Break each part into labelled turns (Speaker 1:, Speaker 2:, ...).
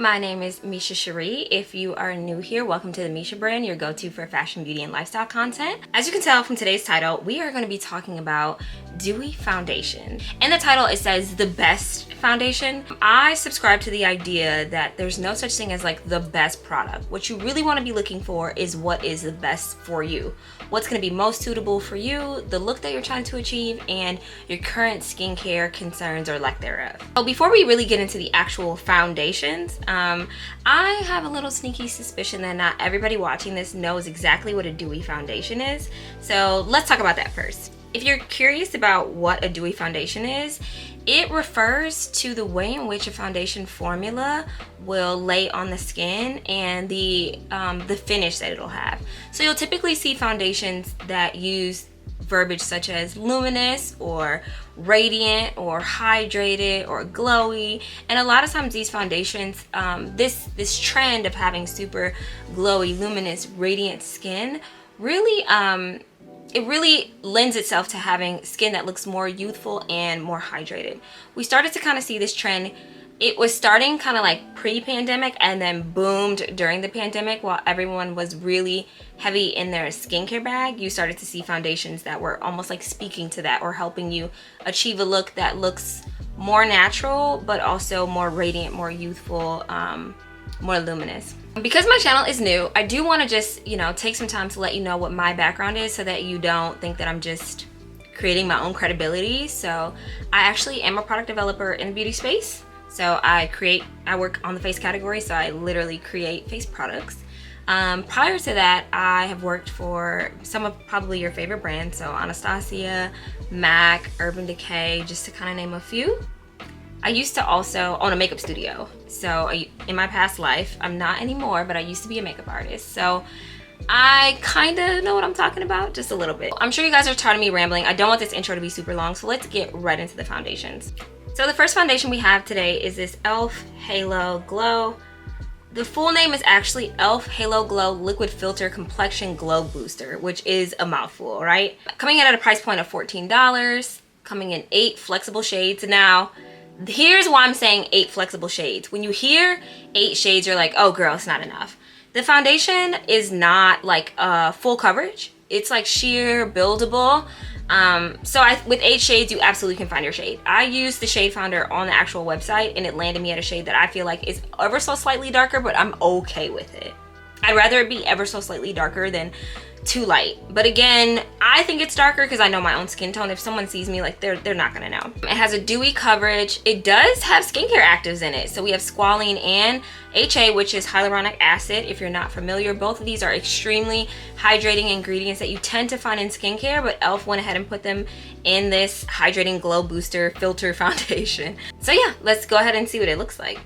Speaker 1: my name is Misha Cherie. If you are new here, welcome to the Misha brand, your go-to for fashion, beauty, and lifestyle content. As you can tell from today's title, we are going to be talking about Dewy foundation. In the title, it says the best foundation. I subscribe to the idea that there's no such thing as like the best product. What you really want to be looking for is what is the best for you. What's going to be most suitable for you, the look that you're trying to achieve, and your current skincare concerns or lack thereof. So before we really get into the actual foundations, I have a little sneaky suspicion that not everybody watching this knows exactly what a dewy foundation is. So let's talk about that first. If you're curious about what a dewy foundation is, it refers to the way in which a foundation formula will lay on the skin and the finish that it'll have. So you'll typically see foundations that use verbiage such as luminous or radiant or hydrated or glowy, and a lot of times these foundations, this trend of having super glowy, luminous, radiant skin really it really lends itself to having skin that looks more youthful and more hydrated. We started to kind of see this trend. It was starting kind of like pre-pandemic and then boomed during the pandemic. While everyone was really heavy in their skincare bag, you started to see foundations that were almost like speaking to that or helping you achieve a look that looks more natural but also more radiant, more youthful, more luminous. Because my channel is new, I do want to just, take some time to let you know what my background is so that you don't think that I'm just creating my own credibility. So I actually am a product developer in the beauty space. So I work on the face category, so I literally create face products. Prior to that, I have worked for some of probably your favorite brands, so Anastasia, MAC, Urban Decay, just to kind of name a few. I used to also own a makeup studio. So in my past life, I'm not anymore, but I used to be a makeup artist. So I kind of know what I'm talking about, just a little bit. I'm sure you guys are tired of me rambling. I don't want this intro to be super long, so let's get right into the foundations. So the first foundation we have today is this e.l.f. Halo Glow. The full name is actually e.l.f. Halo Glow Liquid Filter Complexion Glow Booster, which is a mouthful, right? Coming in at a price point of $14, coming in 8 flexible shades. Now, here's why I'm saying 8 flexible shades. When you hear 8 shades, you're like, oh girl, it's not enough. The foundation is not like full coverage. It's like sheer buildable. With 8 shades, you absolutely can find your shade. I used the shade finder on the actual website and it landed me at a shade that I feel like is ever so slightly darker, but I'm okay with it. I'd rather it be ever so slightly darker than too light. But again, I think it's darker because I know my own skin tone. If someone sees me, like they're not gonna know. It has a dewy coverage. It does have skincare actives in it. So we have squalene and HA, which is hyaluronic acid. If you're not familiar, both of these are extremely hydrating ingredients that you tend to find in skincare, but e.l.f. went ahead and put them in this hydrating glow booster filter foundation. So yeah, let's go ahead and see what it looks like.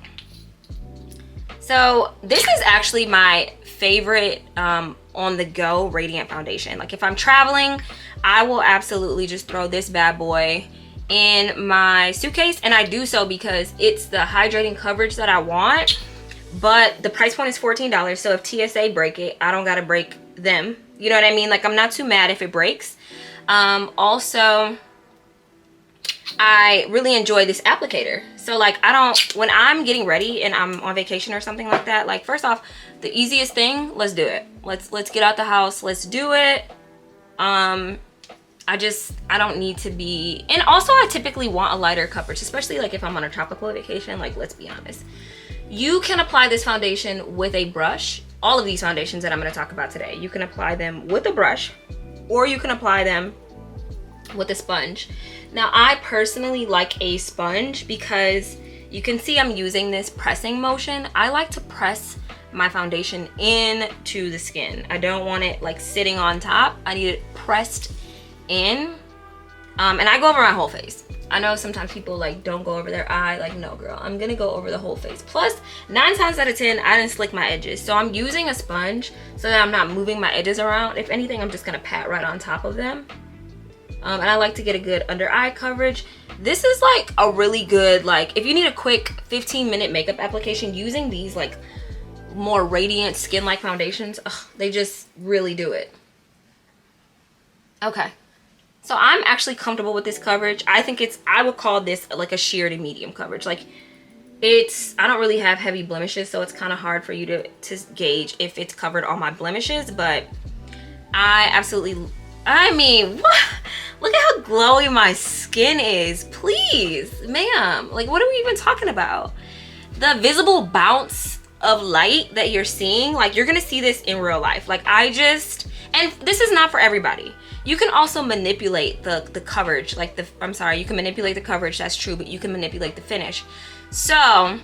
Speaker 1: So this is actually my favorite on the go radiant foundation. Like if I'm traveling, I will absolutely just throw this bad boy in my suitcase, and I do so because it's the hydrating coverage that I want, but the price point is $14. So if TSA break it, I don't gotta break them. You know what I mean? Like I'm not too mad if it breaks. Also, I really enjoy this applicator. So like when I'm getting ready and I'm on vacation or something like that, like first off, the easiest thing, let's do it. Let's get out the house, let's do it. I don't need to be, and also I typically want a lighter coverage, especially like if I'm on a tropical vacation. Like let's be honest, you can apply this foundation with a brush. All of these foundations that I'm going to talk about today, you can apply them with a brush or you can apply them with a sponge. Now I personally like a sponge because you can see I'm using this pressing motion. I like to press my foundation into the skin. I don't want it like sitting on top. I need it pressed in. And I go over my whole face. I know sometimes people like don't go over their eye. Like no girl, I'm gonna go over the whole face. Plus 9 times out of 10 I didn't slick my edges, so I'm using a sponge so that I'm not moving my edges around. If anything, I'm just gonna pat right on top of them. And I like to get a good under eye coverage. This is like a really good, like if you need a quick 15-minute makeup application, using these like more radiant skin like foundations, they just really do it. Okay, so I'm actually comfortable with this coverage. I think I would call this like a sheer to medium coverage. Like I don't really have heavy blemishes, so it's kind of hard for you to gauge if it's covered all my blemishes, but I mean, what? Look at how glowy my skin is. Please, ma'am. Like, what are we even talking about? The visible bounce of light that you're seeing, like, you're gonna see this in real life. Like, and this is not for everybody. You can also manipulate the coverage, like you can manipulate the coverage, that's true, but you can manipulate the finish. So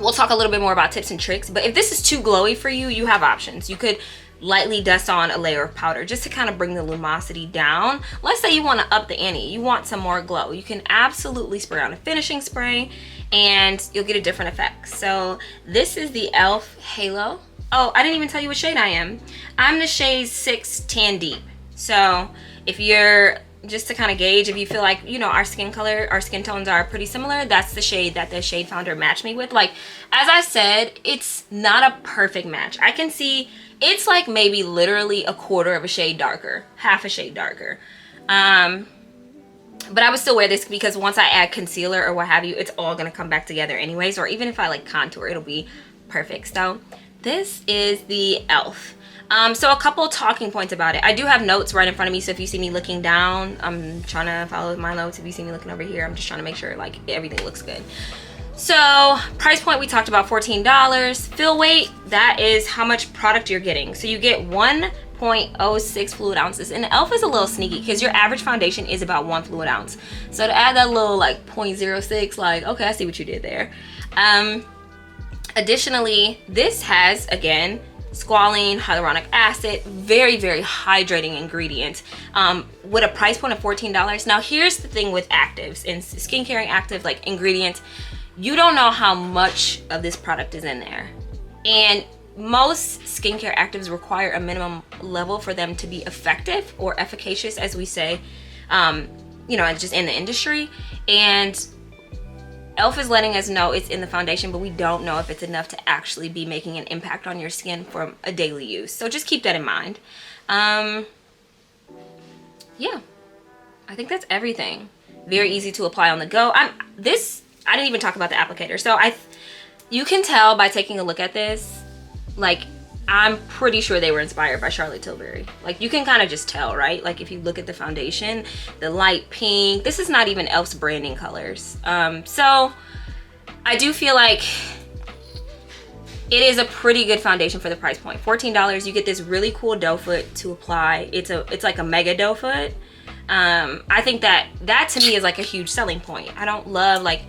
Speaker 1: we'll talk a little bit more about tips and tricks, but if this is too glowy for you, you have options. You could lightly dust on a layer of powder just to kind of bring the luminosity down. Let's say you want to up the ante, you want some more glow. You can absolutely spray on a finishing spray and you'll get a different effect. So this is the e.l.f. Halo. Oh, I didn't even tell you what shade I am. I'm the shade 6 Tan Deep. So if you're, just to kind of gauge, if you feel like, you know, our skin tones are pretty similar, that's the shade that the shade founder matched me with. Like, as I said, it's not a perfect match. I can see it's like maybe literally a quarter of a shade darker, half a shade darker. But I would still wear this because once I add concealer or what have you, it's all gonna come back together anyways, or even if I like contour, it'll be perfect. So this is the e.l.f. So a couple talking points about it. I do have notes right in front of me, so if you see me looking down, I'm trying to follow my notes. If you see me looking over here, I'm just trying to make sure like everything looks good. So price point, we talked about $14. Fill weight, that is how much product you're getting. So you get 1.06 fluid ounces, and the e.l.f. is a little sneaky because your average foundation is about 1 fluid ounce. So to add that little like 0.06, like, okay, I see what you did there. Additionally, this has, again, squalene, hyaluronic acid, very, very hydrating ingredient, with a price point of $14. Now, here's the thing with actives and skincare active, like ingredients, you don't know how much of this product is in there. And most skincare actives require a minimum level for them to be effective or efficacious, as we say, you know, just in the industry. And e.l.f. is letting us know it's in the foundation, but we don't know if it's enough to actually be making an impact on your skin for a daily use. So just keep that in mind. Yeah, I think that's everything. Very easy to apply on the go. I didn't even talk about the applicator. So you can tell by taking a look at this, like, I'm pretty sure they were inspired by Charlotte Tilbury. Like, you can kind of just tell, right? Like, if you look at the foundation, the light pink, this is not even e.l.f.'s branding colors. So I do feel like it is a pretty good foundation for the price point. $14, you get this really cool doe foot to apply. It's like a mega doe foot. I think that to me is like a huge selling point. I don't love, like,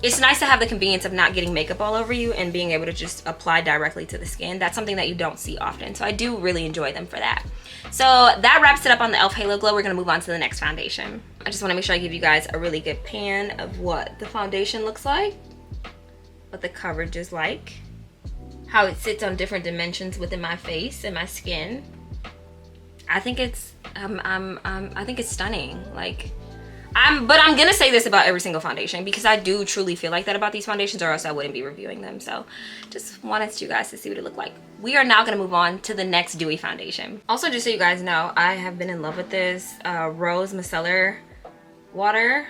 Speaker 1: it's nice to have the convenience of not getting makeup all over you and being able to just apply directly to the skin. That's something that you don't see often. So I do really enjoy them for that. So that wraps it up on the e.l.f. Halo Glow. We're gonna move on to the next foundation. I just wanna make sure I give you guys a really good pan of what the foundation looks like, what the coverage is like, how it sits on different dimensions within my face and my skin. I think it's, I think it's stunning. Like, but I'm gonna say this about every single foundation because I do truly feel like that about these foundations, or else I wouldn't be reviewing them. So just wanted you guys to see what it looked like. We are now gonna move on to the next Dewy foundation. Also, just so you guys know, I have been in love with this rose micellar water.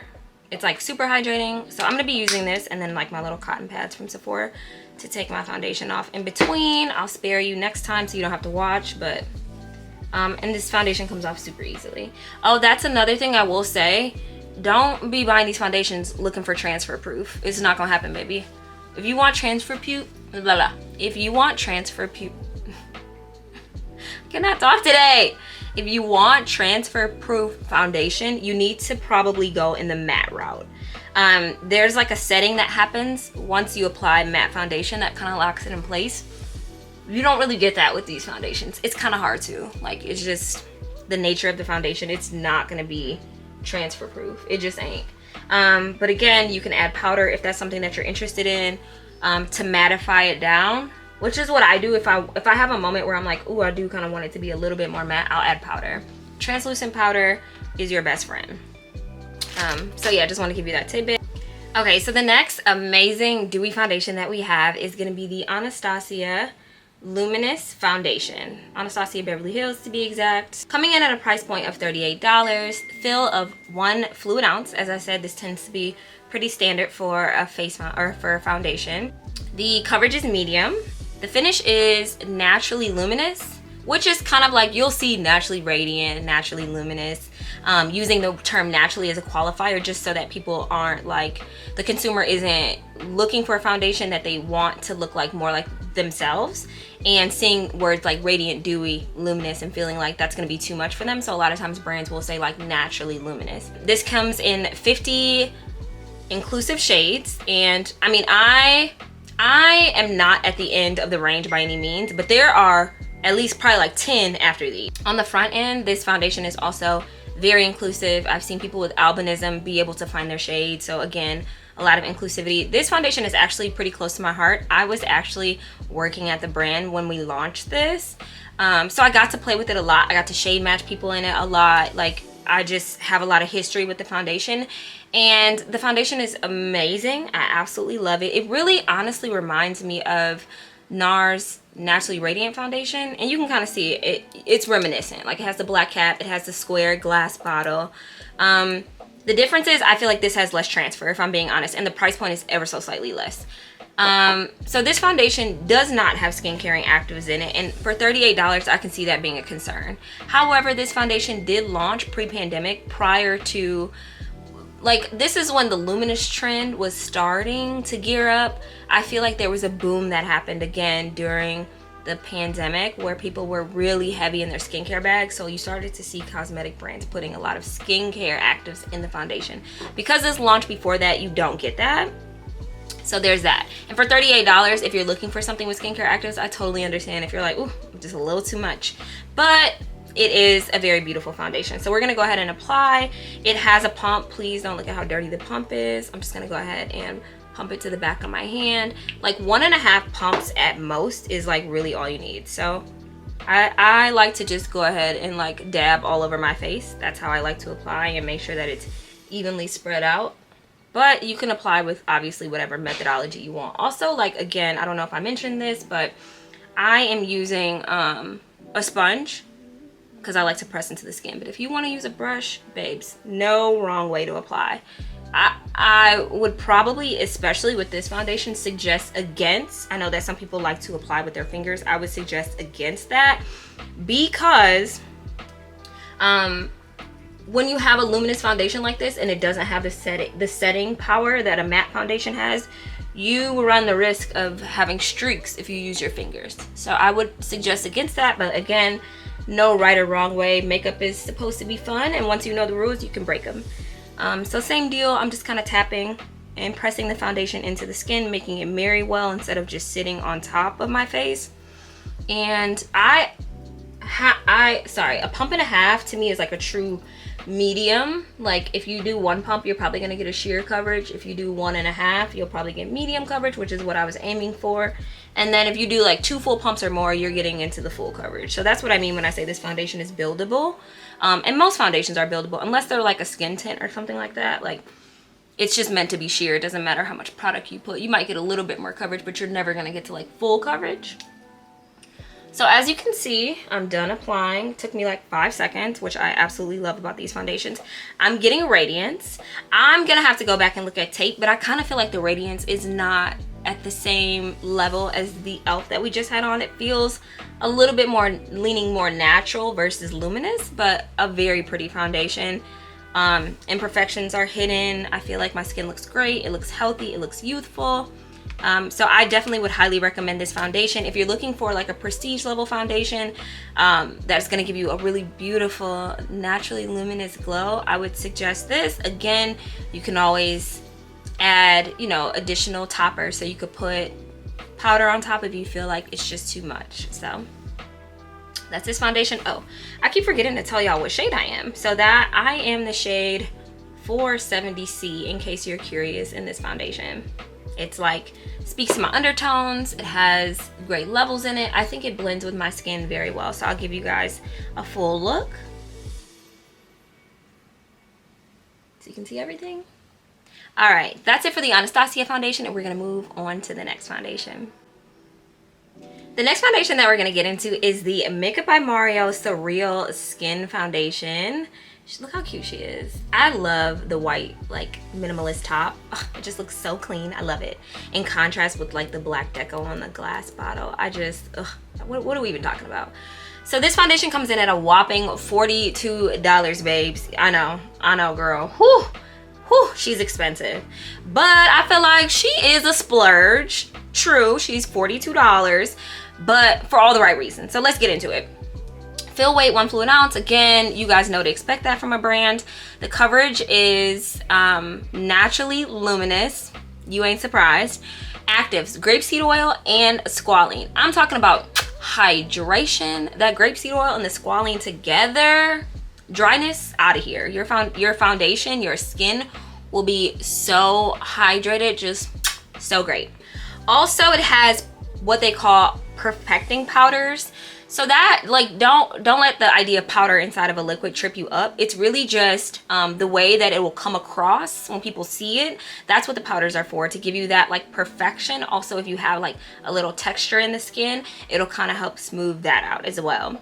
Speaker 1: It's like super hydrating. So I'm gonna be using this and then like my little cotton pads from Sephora to take my foundation off in between. I'll spare you next time so you don't have to watch, but and this foundation comes off super easily. Oh, that's another thing I will say. Don't be buying these foundations looking for transfer proof. It's not gonna happen, baby. If you want transfer proof, if you want transfer proof, I cannot talk today. If you want transfer proof foundation, you need to probably go in the matte route. There's like a setting that happens once you apply matte foundation that kind of locks it in place. You don't really get that with these foundations. It's kind of hard to. Like, it's just the nature of the foundation. It's not gonna be transfer proof. It just ain't. But again, you can add powder if that's something that you're interested in, to mattify it down, which is what I do. If I have a moment where I'm like, ooh, I do kind of want it to be a little bit more matte, I'll add powder. Translucent powder is your best friend. So yeah, just want to give you that tidbit. Okay, so the next amazing dewy foundation that we have is going to be the Anastasia Luminous foundation, Anastasia Beverly Hills to be exact, coming in at a price point of $38. Fill of 1 fluid ounce. As I said, this tends to be pretty standard for a for a foundation. The coverage is medium. The finish is naturally luminous, which is kind of like, you'll see naturally radiant, naturally luminous, using the term naturally as a qualifier just so that people aren't like, the consumer isn't looking for a foundation that they want to look like more like themselves, and seeing words like radiant, dewy, luminous, and feeling like that's going to be too much for them. So a lot of times brands will say like naturally luminous. This comes in 50 inclusive shades, and I mean, I am not at the end of the range by any means, but there are at least probably like 10 after these. On the front end, this foundation is also very inclusive. I've seen people with albinism be able to find their shade. So again, a lot of inclusivity. This foundation is actually pretty close to my heart. I was actually working at the brand when we launched this. So I got to play with it a lot. I got to shade match people in it a lot. Like, I just have a lot of history with the foundation, and the foundation is amazing. I absolutely love it. It really honestly reminds me of NARS Naturally Radiant foundation, and you can kind of see it. It's reminiscent. Like, it has the black cap, it has the square glass bottle. The difference is I feel like this has less transfer, if I'm being honest, and the price point is ever so slightly less. So this foundation does not have skin caring actives in it, and for $38 I can see that being a concern. However, this foundation did launch pre-pandemic, prior to, like, this is when the luminous trend was starting to gear up. I feel like there was a boom that happened again during the pandemic where people were really heavy in their skincare bags, so you started to see cosmetic brands putting a lot of skincare actives in the foundation. Because this launched before that, you don't get that. So there's that. And for $38, if you're looking for something with skincare actives, I totally understand if you're like, ooh, just a little too much. But it is a very beautiful foundation. So we're gonna go ahead and apply. It has a pump. Please don't look at how dirty the pump is. I'm just gonna go ahead and pump it to the back of my hand. Like 1.5 pumps at most is like really all you need. So I like to just go ahead and like dab all over my face. That's how I like to apply, and make sure that it's evenly spread out. But you can apply with obviously whatever methodology you want. Also, like, again, I don't know if I mentioned this, but I am using a sponge because I like to press into the skin. But if you want to use a brush, babes, no wrong way to apply. I would probably, especially with this foundation, suggest against, I know that some people like to apply with their fingers. I would suggest against that, because when you have a luminous foundation like this and it doesn't have the setting power that a matte foundation has, you run the risk of having streaks if you use your fingers. So I would suggest against that, but again, no right or wrong way. Makeup is supposed to be fun, and once you know the rules, you can break them. So same deal, I'm just kind of tapping and pressing the foundation into the skin, making it marry well instead of just sitting on top of my face. And sorry, a pump and a half to me is like a true medium. Like, if you do 1 pump, you're probably gonna get a sheer coverage. If you do 1.5, you'll probably get medium coverage, which is what I was aiming for. And then if you do like 2 full pumps or more, you're getting into the full coverage. So that's what I mean when I say this foundation is buildable. And most foundations are buildable, unless they're like a skin tint or something like that. Like, it's just meant to be sheer. It doesn't matter how much product you put. You might get a little bit more coverage, but you're never gonna get to like full coverage. So as you can see, I'm done applying. It took me like 5 seconds, which I absolutely love about these foundations. I'm getting a radiance. I'm gonna have to go back and look at tape, but I kind of feel like the radiance is not at the same level as the e.l.f. that we just had on. It feels a little bit more leaning more natural versus luminous, but a very pretty foundation. Imperfections are hidden. I feel like my skin looks great. It looks healthy. It looks youthful. So I definitely would highly recommend this foundation. If you're looking for like a prestige level foundation that's going to give you a really beautiful, naturally luminous glow, I would suggest this. Again, you can always add, you know, additional toppers, so you could put powder on top if you feel like it's just too much. So that's this foundation. Oh, I keep forgetting to tell y'all what shade I am. So that I am the shade 470C, in case you're curious, in this foundation. It's like, speaks to my undertones. It has great levels in it. I think it blends with my skin very well. So I'll give you guys a full look so you can see everything. All right, that's it for the Anastasia foundation, and we're gonna move on to the next foundation. The next foundation that we're gonna get into is the Makeup by Mario Surreal Skin Foundation. Look how cute she is. I love the white, like, minimalist top. Ugh, it just looks so clean. I love it. In contrast with, like, the black deco on the glass bottle. I just, ugh, what are we even talking about? So this foundation comes in at a whopping $42, babes. I know, girl. Whew, whew, she's expensive. But I feel like she is a splurge. True, she's $42, but for all the right reasons. So let's get into it. Fill weight 1 fluid ounce. Again, you guys know to expect that from a brand. The coverage is naturally luminous. You ain't surprised. Actives, grapeseed oil and squalene. I'm talking about hydration. That grapeseed oil and the squalene together, dryness out of here. Your foundation, your skin will be so hydrated, just so great. Also, it has what they call perfecting powders. So that, like, don't let the idea of powder inside of a liquid trip you up. It's really just the way that it will come across when people see it. That's what the powders are for, to give you that, like, perfection. Also, if you have, like, a little texture in the skin, it'll kind of help smooth that out as well.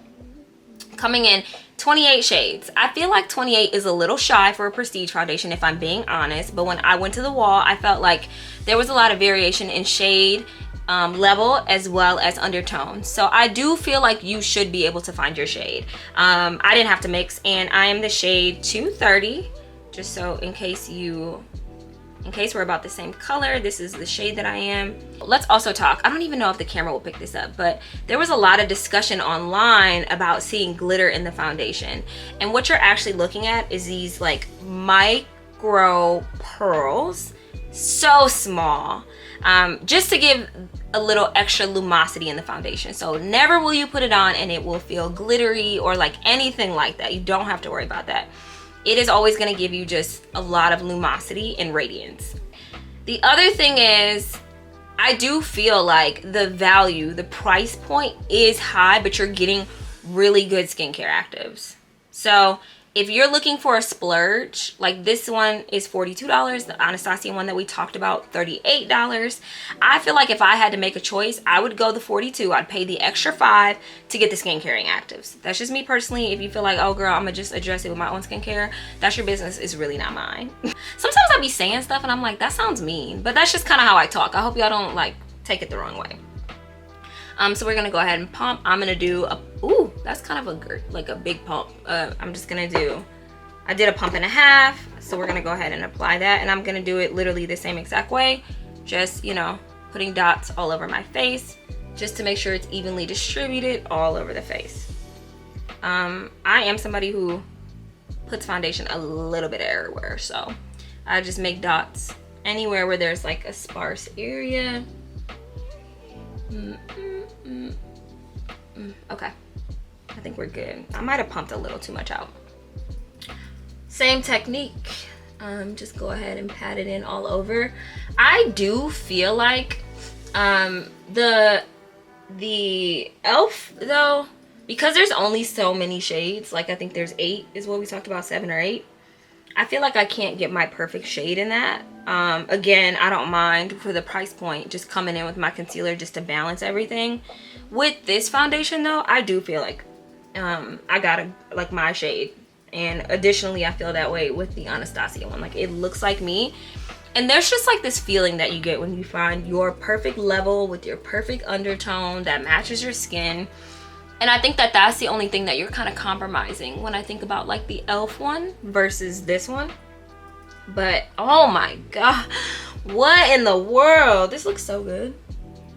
Speaker 1: Coming in 28 shades. I feel like 28 is a little shy for a prestige foundation, if I'm being honest. But when I went to the wall, I felt like there was a lot of variation in shade level as well as undertone. So I do feel like you should be able to find your shade. I didn't have to mix, and I am the shade 230, just so in case we're about the same color, this is the shade that I am. Let's also talk, I don't even know if the camera will pick this up, but there was a lot of discussion online about seeing glitter in the foundation. And what you're actually looking at is these, like, micro pearls, so small, just to give a little extra lumosity in the foundation. So never will you put it on and it will feel glittery or like anything like that. You don't have to worry about that. It is always going to give you just a lot of lumosity and radiance. The other thing is, I do feel like the price point is high, but you're getting really good skincare actives. So if you're looking for a splurge, like this one is $42, the Anastasia one that we talked about, $38. I feel like if I had to make a choice, I would go the 42. I'd pay the extra $5 to get the skincare actives. That's just me personally. If you feel like, oh girl, I'm gonna just address it with my own skincare, that's your business. It's really not mine. Sometimes I'll be saying stuff and I'm like, that sounds mean, but that's just kind of how I talk. I hope y'all don't, like, take it the wrong way. So we're gonna go ahead and pump. I'm gonna do a, ooh, that's kind of a big pump. I'm just gonna do, I did a pump and a half. So we're gonna go ahead and apply that, and I'm gonna do it literally the same exact way. Just, you know, putting dots all over my face, just to make sure it's evenly distributed all over the face. I am somebody who puts foundation a little bit everywhere, so I just make dots anywhere where there's like a sparse area. Okay, I think we're good. I might have pumped a little too much out. Same technique. Just go ahead and pat it in all over. I do feel like the e.l.f. though, because there's only so many shades, like I think there's 8 is what we talked about, 7 or 8. I feel like I can't get my perfect shade in that. Again, I don't mind for the price point, just coming in with my concealer just to balance everything. With this foundation though, I do feel like I got like my shade. And additionally, I feel that way with the Anastasia one. Like, it looks like me. And there's just like this feeling that you get when you find your perfect level with your perfect undertone that matches your skin. And I think that that's the only thing that you're kind of compromising when I think about like the e.l.f. one versus this one. But oh my god, what in the world? This looks so good.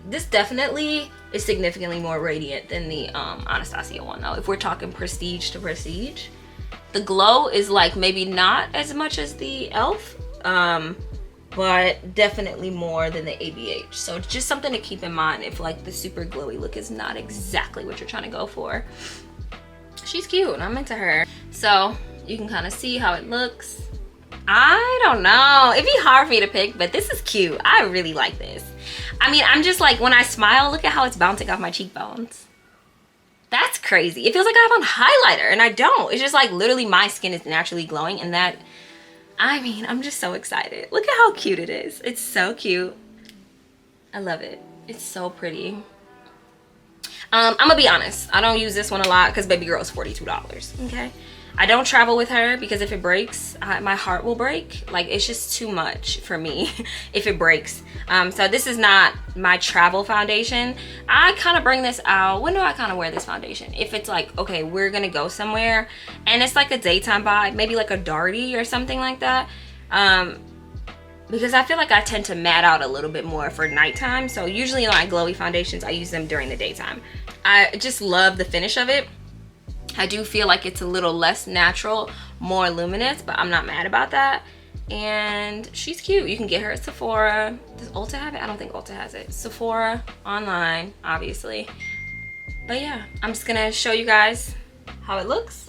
Speaker 1: This definitely is significantly more radiant than the Anastasia one though. If we're talking prestige to prestige, the glow is like maybe not as much as the e.l.f. But definitely more than the ABH. So it's just something to keep in mind if like the super glowy look is not exactly what you're trying to go for. She's cute and I'm into her. So you can kind of see how it looks. I don't know, it'd be hard for me to pick, but this is cute. I really like this. I mean, I'm just like, when I smile, look at how it's bouncing off my cheekbones. That's crazy. It feels like I have on highlighter and I don't. It's just like literally my skin is naturally glowing, and that, I mean, I'm just so excited. Look at how cute it is. It's so cute. I love it. It's so pretty. I'm gonna be honest, I don't use this one a lot because baby girl is $42. Okay, I don't travel with her because if it breaks, my heart will break. Like, it's just too much for me if it breaks. So this is not my travel foundation. I kind of bring this out. When do I kind of wear this foundation? If it's like, okay, we're gonna go somewhere and it's like a daytime vibe, maybe like a darty or something like that. Because I feel like I tend to matte out a little bit more for nighttime. So usually my glowy foundations, I use them during the daytime. I just love the finish of it. I do feel like it's a little less natural, more luminous, but I'm not mad about that. And she's cute. You can get her at Sephora. Does Ulta have it? I don't think Ulta has it. Sephora, online, obviously. But yeah, I'm just gonna show you guys how it looks.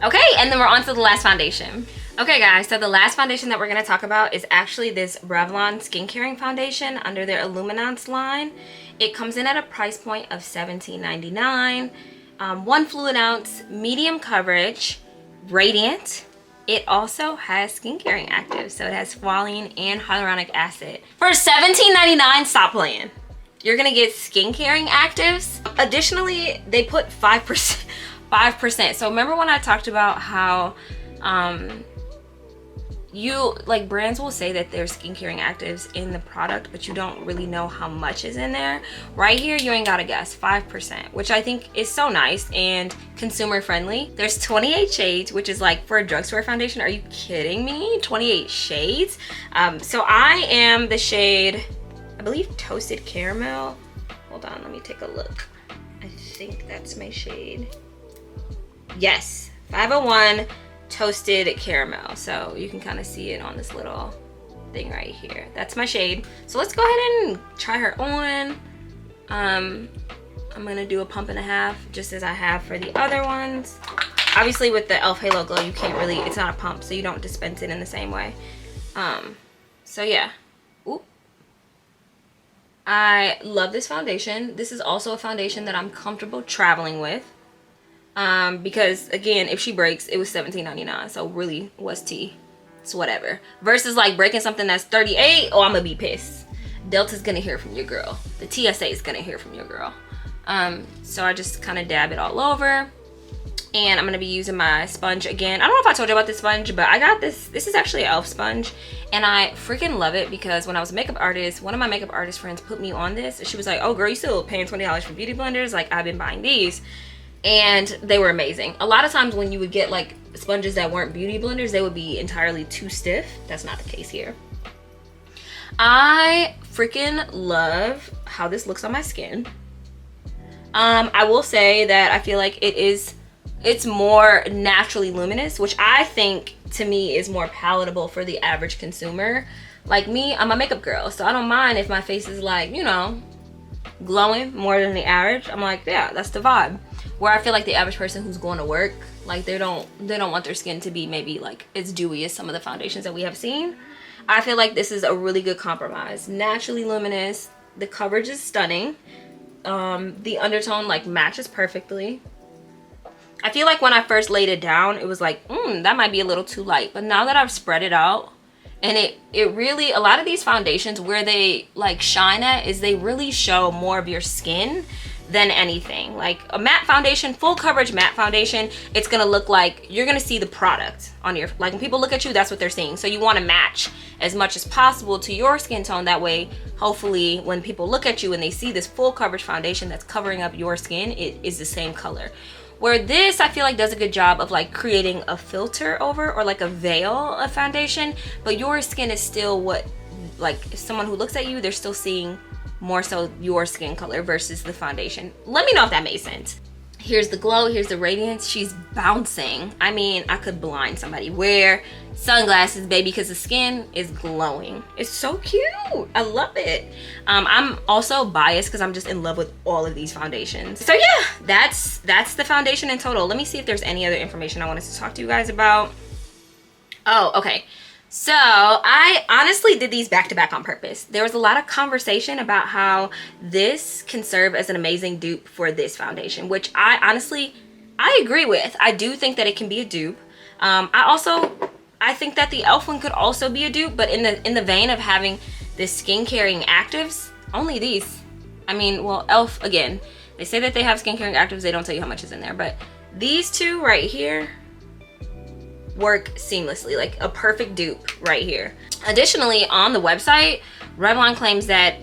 Speaker 1: Okay, and then we're on to the last foundation. Okay guys, so the last foundation that we're gonna talk about is actually this Revlon skincare foundation under their Illuminance line. It comes in at a price point of $17.99. 1 fluid ounce, medium coverage, radiant. It also has skincare actives, so it has squalene and hyaluronic acid. For $17.99, stop playing. You're gonna get skincare actives. Additionally, they put 5%. 5%. So remember when I talked about how brands will say that there's skincare actives in the product, but you don't really know how much is in there. Right here, you ain't gotta guess. 5%, which I think is so nice and consumer friendly. There's 28 shades, which is like, for a drugstore foundation, are you kidding me? 28 shades. So I am the shade, I believe, Toasted Caramel. Hold on, let me take a look. I think that's my shade. Yes, 501 Toasted Caramel. So you can kind of see it on this little thing right here. That's my shade. So let's go ahead and try her on. I'm gonna do a pump and a half, just as I have for the other ones. Obviously with the e.l.f. Halo Glow, you can't really, it's not a pump, so you don't dispense it in the same way. So yeah. Oop. I love this foundation. This is also a foundation that I'm comfortable traveling with. Because again, if she breaks, it was $17.99, so really, what's tea? It's whatever. Versus like breaking something that's $38, oh, I'm gonna be pissed. Delta's gonna hear from your girl. The TSA is gonna hear from your girl. So I just kind of dab it all over, and I'm gonna be using my sponge again. I don't know if I told you about this sponge, but I got this. This is actually an e.l.f. sponge, and I freaking love it because when I was a makeup artist, one of my makeup artist friends put me on this, and she was like, "Oh, girl, you still paying $20 for beauty blenders? Like, I've been buying these." And they were amazing. A lot of times when you would get like sponges that weren't beauty blenders, they would be entirely too stiff. That's not the case here. I freaking love how this looks on my skin. I will say that I feel like it's more naturally luminous, which I think to me is more palatable for the average consumer. Like me, I'm a makeup girl, so I don't mind if my face is like, you know, glowing more than the average. I'm like, yeah, that's the vibe. Where I feel like the average person who's going to work, like they don't want their skin to be maybe like as dewy as some of the foundations that we have seen. I feel like this is a really good compromise. Naturally luminous, the coverage is stunning. The undertone like matches perfectly. I feel like when I first laid it down, it was like, that might be a little too light. But now that I've spread it out, and it really, a lot of these foundations where they like shine at is they really show more of your skin than anything. Like a matte foundation, full coverage matte foundation, it's gonna look like you're gonna see the product on your, like when people look at you, that's what they're seeing. So you want to match as much as possible to your skin tone. That way, hopefully when people look at you and they see this full coverage foundation that's covering up your skin, it is the same color. Where this, I feel like, does a good job of like creating a filter over, or like a veil of foundation, but your skin is still what, like if someone who looks at you, they're still seeing more so your skin color versus the foundation. Let me know if that made sense. Here's the glow, here's the radiance. She's bouncing. I mean, I could blind somebody. Wear sunglasses, baby, because the skin is glowing. It's so cute. I love it. I'm also biased because I'm just in love with all of these foundations. So yeah, that's the foundation in total. Let me see if there's any other information I wanted to talk to you guys about. Oh, okay. So I honestly did these back to back on purpose. There was a lot of conversation about how this can serve as an amazing dupe for this foundation, which I agree with. I do think that it can be a dupe. I think that the e.l.f. one could also be a dupe, but in the vein of having the skin caring actives, only these. I mean, well, e.l.f. again, they say that they have skin caring actives, they don't tell you how much is in there, but these two right here work seamlessly, like a perfect dupe right here. Additionally, on the website, Revlon claims that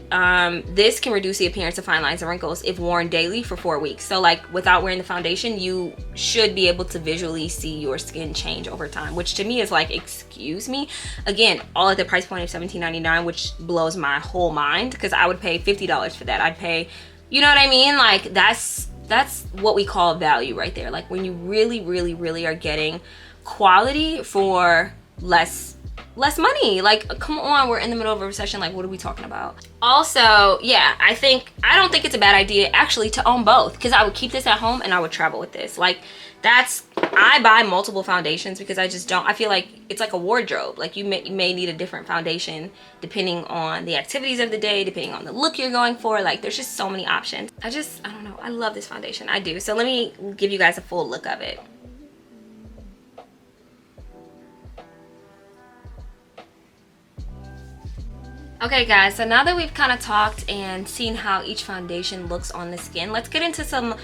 Speaker 1: this can reduce the appearance of fine lines and wrinkles if worn daily for 4 weeks. So like without wearing the foundation, you should be able to visually see your skin change over time, which to me is like, excuse me. Again, all at the price point of $17.99, which blows my whole mind, because I would pay $50 for that. I'd pay, you know what I mean? Like that's what we call value right there. Like when you really are getting quality for less money. Like, come on, we're in the middle of a recession. Like, what are we talking about? Also, yeah, I don't think it's a bad idea actually to own both, because I would keep this at home and I would travel with this. Like, I buy multiple foundations because I feel like it's like a wardrobe. Like you may need a different foundation depending on the activities of the day, depending on the look you're going for. Like there's just so many options. I don't know, I love this foundation. I do. So let me give you guys a full look of it. Okay guys, so now that we've kind of talked and seen how each foundation looks on the skin, let's get into some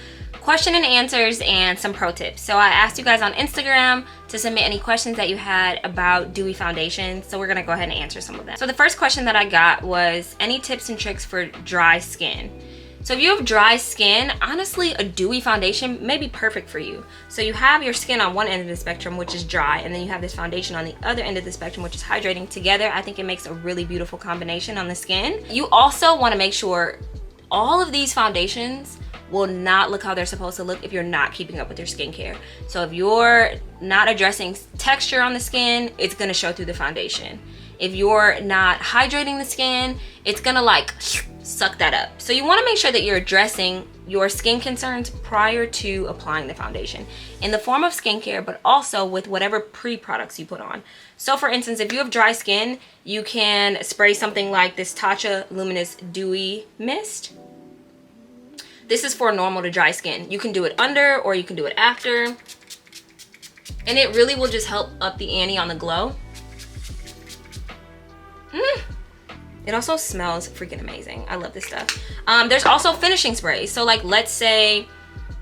Speaker 1: question and answers and some pro tips. So I asked you guys on Instagram to submit any questions that you had about Dewy foundation, so we're gonna go ahead and answer some of them. So the first question that I got was, any tips and tricks for dry skin? So if you have dry skin, honestly, a dewy foundation may be perfect for you. So you have your skin on one end of the spectrum, which is dry, and then you have this foundation on the other end of the spectrum, which is hydrating. Together, I think it makes a really beautiful combination on the skin. You also want to make sure all of these foundations will not look how they're supposed to look if you're not keeping up with your skincare. So if you're not addressing texture on the skin, it's gonna show through the foundation. If you're not hydrating the skin, it's gonna like suck that up. So you want to make sure that you're addressing your skin concerns prior to applying the foundation in the form of skincare, but also with whatever pre-products you put on. So for instance, if you have dry skin, you can spray something like this Tatcha Luminous Dewy Mist. This is for normal to dry skin. You can do it under or you can do it after, and it really will just help up the ante on the glow. It also smells freaking amazing. I love this stuff. There's also finishing sprays. So like, let's say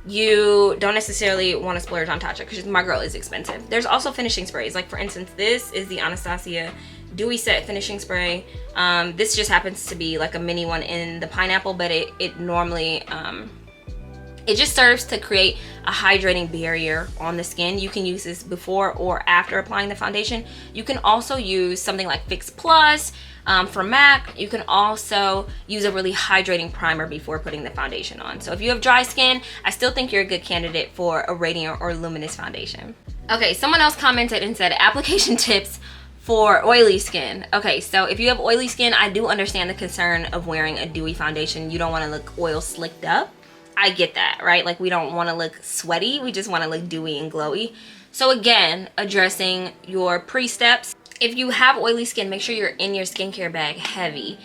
Speaker 1: you don't necessarily want to splurge on Tatcha because my girl is expensive. There's also finishing sprays. Like for instance, this is the Anastasia Dewy Set finishing spray. This just happens to be like a mini one in the pineapple, but it normally, it just serves to create a hydrating barrier on the skin. You can use this before or after applying the foundation. You can also use something like Fix Plus from MAC. You can also use a really hydrating primer before putting the foundation on. So if you have dry skin, I still think you're a good candidate for a radiant or luminous foundation. Okay, someone else commented and said application tips for oily skin. Okay, so if you have oily skin, I do understand the concern of wearing a dewy foundation. You don't want to look oil slicked up. I get that, right? Like we don't want to look sweaty, we just want to look dewy and glowy. So again, addressing your pre-steps. If you have oily skin, make sure you're in your skincare bag heavy.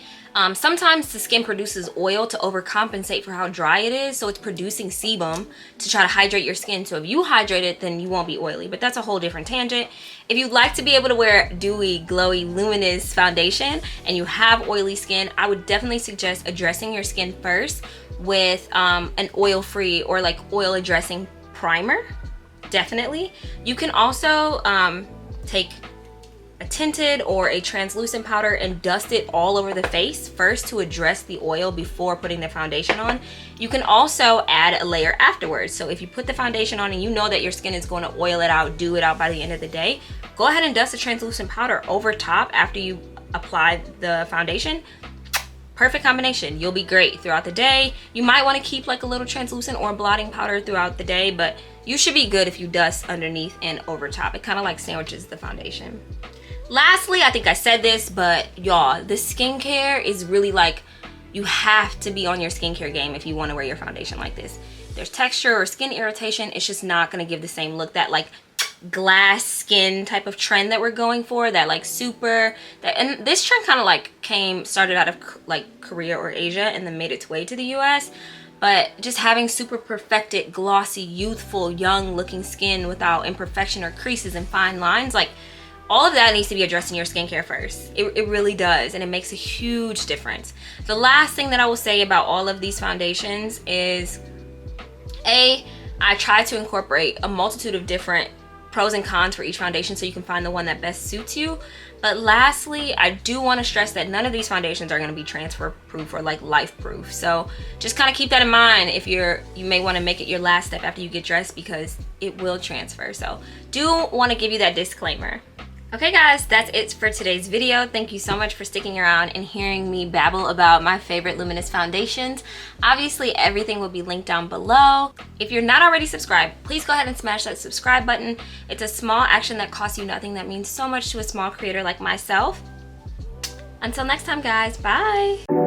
Speaker 1: Sometimes the skin produces oil to overcompensate for how dry it is, so it's producing sebum to try to hydrate your skin. So if you hydrate it, then you won't be oily, but that's a whole different tangent. If you'd like to be able to wear dewy, glowy, luminous foundation and you have oily skin, I would definitely suggest addressing your skin first with an oil-free or like oil addressing primer. Definitely. You can also take a tinted or a translucent powder and dust it all over the face first to address the oil before putting the foundation on. You can also add a layer afterwards. So if you put the foundation on and you know that your skin is going to oil it out, dew it out by the end of the day, go ahead and dust a translucent powder over top after you apply the foundation. Perfect combination. You'll be great throughout the day. You might want to keep like a little translucent or blotting powder throughout the day, but you should be good if you dust underneath and over top. It kind of like sandwiches the foundation. Lastly, I think I said this, but y'all, the skincare is really like, you have to be on your skincare game if you want to wear your foundation like this. If there's texture or skin irritation, it's just not going to give the same look. That like glass skin type of trend that we're going for, that like super, and this trend kind of like started out of like Korea or Asia and then made its way to the US. But just having super perfected, glossy, youthful, young looking skin without imperfection or creases and fine lines, like all of that needs to be addressed in your skincare first. It really does, and it makes a huge difference. The last thing that I will say about all of these foundations is, I try to incorporate a multitude of different pros and cons for each foundation so you can find the one that best suits you. But lastly, I do want to stress that none of these foundations are going to be transfer proof or like life proof. So just kind of keep that in mind if you may want to make it your last step after you get dressed, because it will transfer. So do want to give you that disclaimer. Okay guys, that's it for today's video. Thank you so much for sticking around and hearing me babble about my favorite luminous foundations. Obviously, everything will be linked down below. If you're not already subscribed, please go ahead and smash that subscribe button. It's a small action that costs you nothing that means so much to a small creator like myself. Until next time guys, bye!